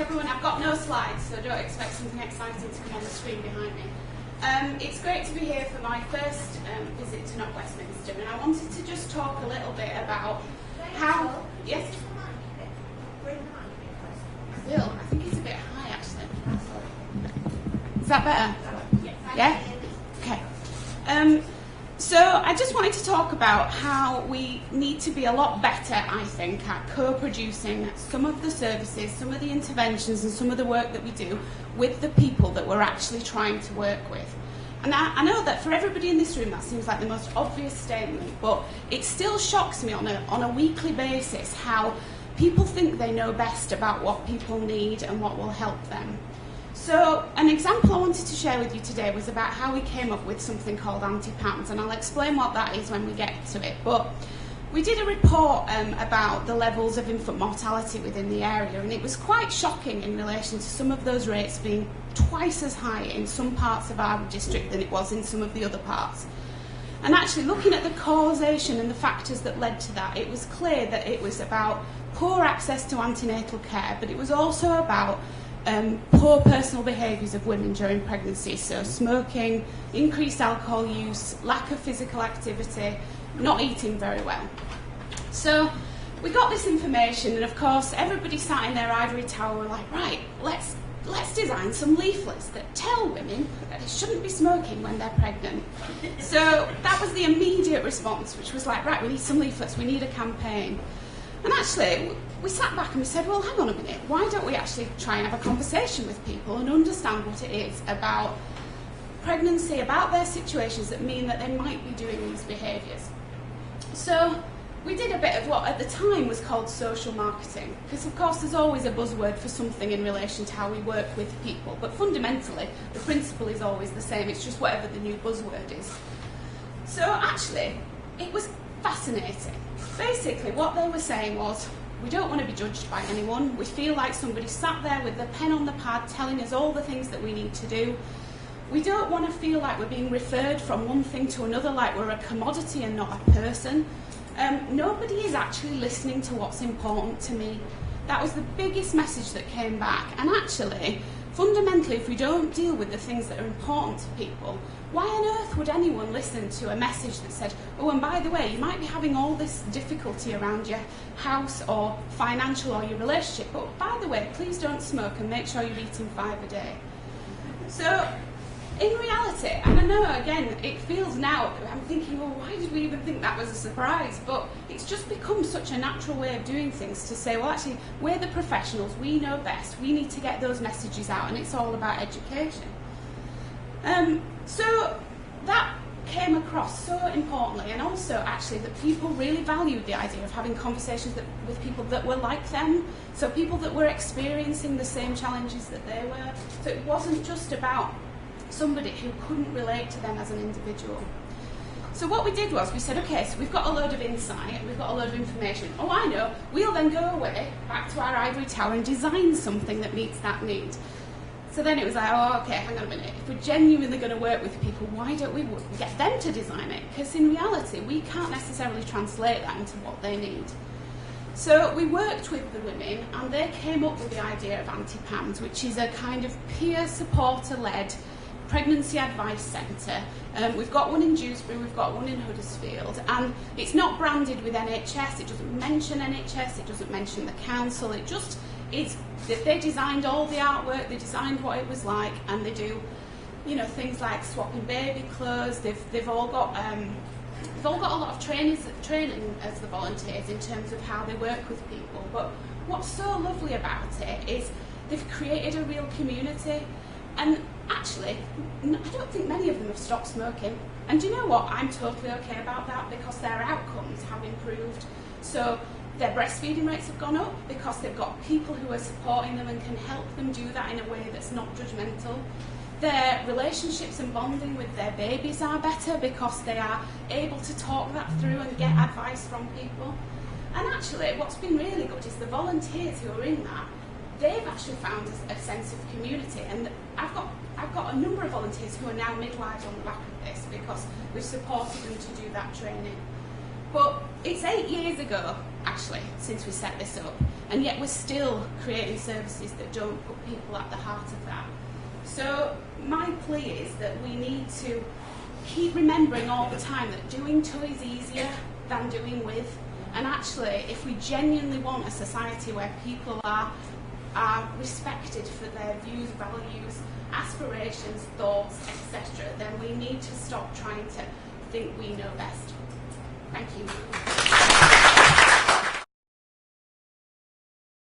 everyone. I've got no slides, so don't expect something exciting to come on the screen behind me. It's great to be here for my first visit to Notwestminster, and I wanted to just talk a little bit about how... Yes? Bill, I think it's a bit high, actually. Is that better? Yeah? Okay. So I just wanted to talk about how we need to be a lot better, I think, at co-producing some of the services, some of the interventions and some of the work that we do with the people that we're actually trying to work with. And I know that for everybody in this room that seems like the most obvious statement, but it still shocks me on a weekly basis how people think they know best about what people need and what will help them. So an example I wanted to share with you today was about how we came up with something called anti-PAMS, and I'll explain what that is when we get to it. But we did a report about the levels of infant mortality within the area, and it was quite shocking in relation to some of those rates being twice as high in some parts of our district than it was in some of the other parts. And actually looking at the causation and the factors that led to that, it was clear that it was about poor access to antenatal care, but it was also about poor personal behaviours of women during pregnancy, so smoking, increased alcohol use, lack of physical activity, not eating very well. So we got this information, and of course everybody sat in their ivory tower were like, right, let's design some leaflets that tell women that they shouldn't be smoking when they're pregnant. So that was the immediate response, which was like, right, we need some leaflets, we need a campaign. And actually, we sat back and we said, well, hang on a minute, why don't we actually try and have a conversation with people and understand what it is about pregnancy, about their situations that mean that they might be doing these behaviours. So we did a bit of what at the time was called social marketing, because of course there's always a buzzword for something in relation to how we work with people, but fundamentally the principle is always the same, it's just whatever the new buzzword is. So actually, it was fascinating. Basically, what they were saying was, we don't want to be judged by anyone. We feel like somebody sat there with the pen on the pad telling us all the things that we need to do. We don't want to feel like we're being referred from one thing to another, like we're a commodity and not a person. Nobody is actually listening to what's important to me. That was the biggest message that came back. And actually, fundamentally, if we don't deal with the things that are important to people, why on earth would anyone listen to a message that said, oh, and by the way, you might be having all this difficulty around your house or financial or your relationship, but by the way, please don't smoke and make sure you're eating 5 a day. So, in reality, and I know, again, it feels now, I'm thinking, well, why did we even think that was a surprise? But it's just become such a natural way of doing things to say, well, actually, we're the professionals, we know best, we need to get those messages out, and it's all about education. So that came across so importantly, and also actually that people really valued the idea of having conversations with people that were like them, so people that were experiencing the same challenges that they were. So it wasn't just about somebody who couldn't relate to them as an individual. So what we did was we said, okay, so we've got a load of insight and we've got a load of information. Oh, I know, we'll then go away back to our ivory tower and design something that meets that need. So then it was like, oh, okay, hang on a minute. If we're genuinely going to work with people, why don't we get them to design it? Because in reality, we can't necessarily translate that into what they need. So we worked with the women, and they came up with the idea of anti-PAMS, which is a kind of peer supporter-led pregnancy advice centre. We've got one in Dewsbury, we've got one in Huddersfield, and it's not branded with NHS, it doesn't mention NHS, it doesn't mention the council, it just is that they designed all the artwork, they designed what it was like, and they do, you know, things like swapping baby clothes. They've all got a lot of training as the volunteers in terms of how they work with people. But what's so lovely about it is they've created a real community, and actually, I don't think many of them have stopped smoking. And do you know what? I'm totally okay about that, because their outcomes have improved. So their breastfeeding rates have gone up because they've got people who are supporting them and can help them do that in a way that's not judgmental. Their relationships and bonding with their babies are better because they are able to talk that through and get advice from people. And actually, what's been really good is the volunteers who are in that, they've actually found a sense of community. And I've got a number of volunteers who are now midwives on the back of this because we've supported them to do that training. But It's 8 years ago, actually, since we set this up, and yet we're still creating services that don't put people at the heart of that. So my plea is that we need to keep remembering all the time that doing to is easier than doing with. And actually, if we genuinely want a society where people are respected for their views, values, aspirations, thoughts, etc., then we need to stop trying to think we know best. Thank you.